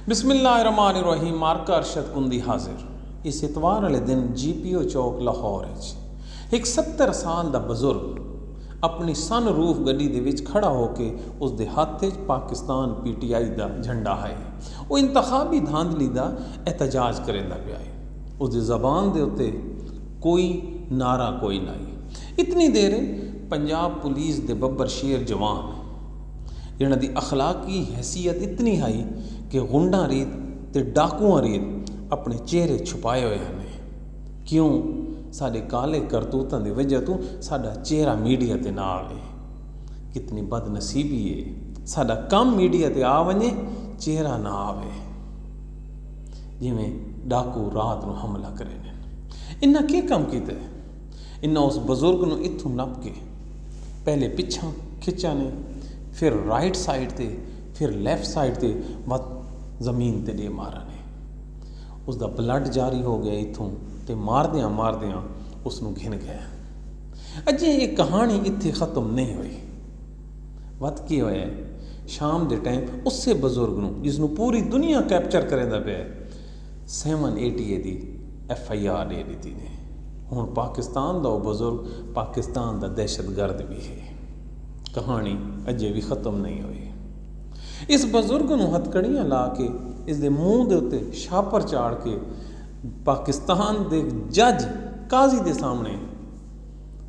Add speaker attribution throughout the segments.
Speaker 1: बिस्मिल्लाहिर्रहमानिर्रहीम। मार्का अरशद कुंदी हाजिर। इस इतवार वाले दिन GPO चौक लाहौर एक 70 साल का बजुर्ग अपनी सन रूफ गड्डी दे विच खड़ा होके उसके हत्थ पाकिस्तान PTI का झंडा है। वो इंतखाबी धांधली का एहतजाज करेंदा पिया है। उसकी जबान के उत्ते कोई नारा कोई नहीं। इतनी देर पंजाब पुलिस के बब्बर शेर जवान जिन्हों की अखलाकी हैसियत इतनी हाई कि गुंडा रीत ते डाकुआ रीत अपने चेहरे छुपाए हुए हैं। क्यों? साढ़े काले करतूतों की वजह तो साडा चेहरा मीडिया ते ना आवे। कितनी बदनसीबी है, साडा काम मीडिया ते आ वने, चेहरा ना आवे। जिमें डाकू रात को हमला करे ने। इन्हें क्या काम किया? इन्हें उस बजुर्ग को इत्थों नप के पहले पिछा खिंचा ने, फिर राइट साइड ते, फिर लैफ्ट साइड ते वत जमीन ते दे मारा ने। उसका ब्लड जारी हो गया इत्थों ते मारदियां उसनों घिन गया। अजे ये कहानी इत्थे ख़त्म नहीं हुई। वत की होया शाम के टाइम उससे बजुर्ग नूं जिसनों पूरी दुनिया कैप्चर करेंदा पे 780 की FIR दे दी ने। हुण पाकिस्तान का वो बजुर्ग पाकिस्तान का दहशतगर्द भी है। कहानी अजे भी ख़त्म नहीं हुई। इस बजुर्ग को हथकड़ियाँ ला के इसके मूँह के उत्ते छापर चाड़ के पाकिस्तान के जज काजी के सामने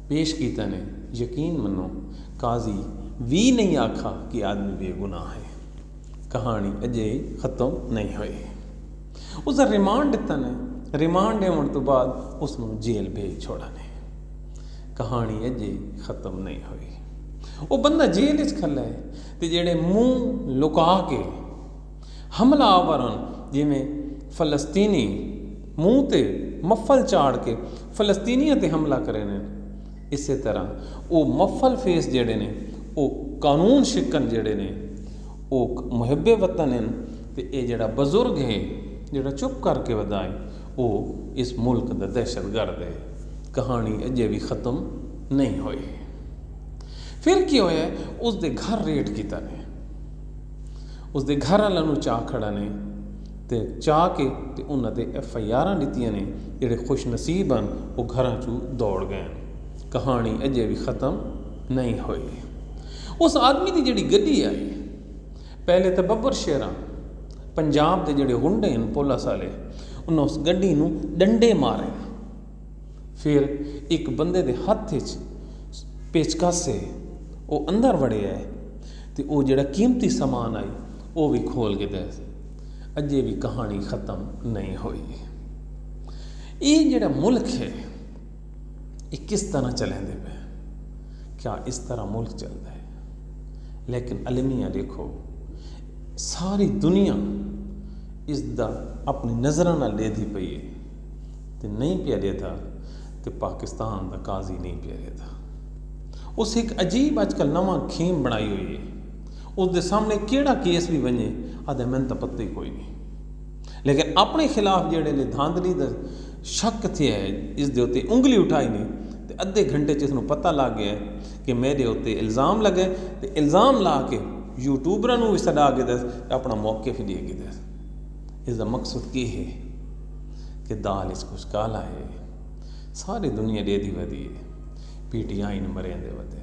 Speaker 1: पेश किया ने। यकीन मनो काजी भी नहीं आखा कि आदमी बेगुनाह है। कहानी अजे ख़त्म नहीं हुई। उसका रिमांड दिता ने। रिमांड देने तो बाद उसनों जेल भेज छोड़ा ने। कहानी अजे ख़त्म नहीं हुई। वो बंदा जेल खला है तो जेड़े मूँह लुका के हमलावरन जिमें फलस्तीनी मूँह ते मफल चाड़ के फलस्तीनियों ते हमला करे ने, इस तरह वो मफल फेस जेड़े ने वो कानून शिकन जेड़े ने वो मुहब्बे वतन हैं। तो ये जड़ा बजुर्ग है जड़ा चुप करके वधाए वो इस मुल्क का दहशतगर्द है। कहानी अजे भी ख़त्म नहीं हुई। फिर क्या होया? उसके घर रेड किया ने। उसके घर वालों चाह खड़ा ने ते चाह के ते उन्होंने FIR दित्तियां ने। जेड़े खुशनसीब हैं वो घर चू दौड़ गए। कहानी अजे भी ख़त्म नहीं हुई। उस आदमी की जिहड़ी गड्डी आई, पहले तो बब्बर शेरा पंजाब के जिहड़े गुंडे हैं पुलिस वाले उन्हें उस गड्डी नूं डंडे मारे। फिर एक बंदे के हत्थ पेचकस से वो अंदर वड़े है तो वो जिहड़ा कीमती समान आई वो भी खोल के दे। अजे भी कहानी ख़त्म नहीं हुई। ये जिहड़ा मुल्क है ये किस तरह चलेंदे पे? क्या इस तरह मुल्क चलता है? लेकिन अलमिया देखो सारी दुनिया इसका अपनी नज़र नाल लेदी पई है तो नहीं पिया देता तो पाकिस्तान का काजी नहीं पिया देता। उस एक अजीब अजकल नवा खेम बनाई हुई है। उसके सामने केड़ा केस भी बने आदे मैंने तो पता ही कोई नहीं। लेकिन अपने खिलाफ जेड़े ने धांधली का शक थे है इस उत्ते उंगली उठाई नहीं तो अद्धे घंटे इसनों पता लग गया कि मेरे उत्ते इल्ज़ाम लगे तो इल्ज़ाम ला के यूट्यूबरां भी सदा के दस अपना मौके भी दे के दस। इसका मकसद ये है कि दाल इस कुछ काला है। सारी दुनिया दे दी वधी है। PTI ने मरेंदे वधे।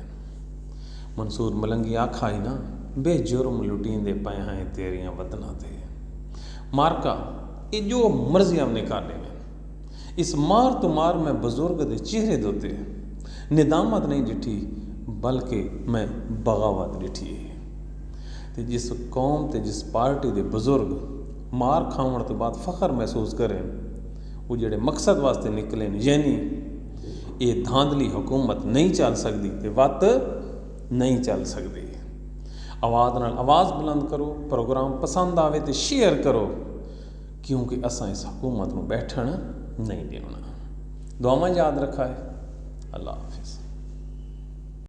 Speaker 1: मंसूर मलंगी आखा ही ना बेजुर्म लुटींदे पे हैं तेरियां वतना ते। मार्का ये जो मर्जी हमने कर लेने। इस मार तो मार मैं बुजुर्ग के चेहरे दोते निदामत नहीं डिठी बल्कि मैं बगावत डिठी है। तो जिस कौम ते जिस पार्टी के बुजुर्ग मार खावन तो बाद फख्र महसूस करें वो जेड़े मकसद वास्ते निकले यानी ये धांधली हुकूमत नहीं चल सकती तो वत नहीं चल सकती। आवाज़ नाल आवाज़ बुलंद करो। प्रोग्राम पसंद आवे तो शेयर करो क्योंकि असां इस हुकूमत को बैठन नहीं देना। दुआवां याद रखा है। अल्लाह हाफिज़।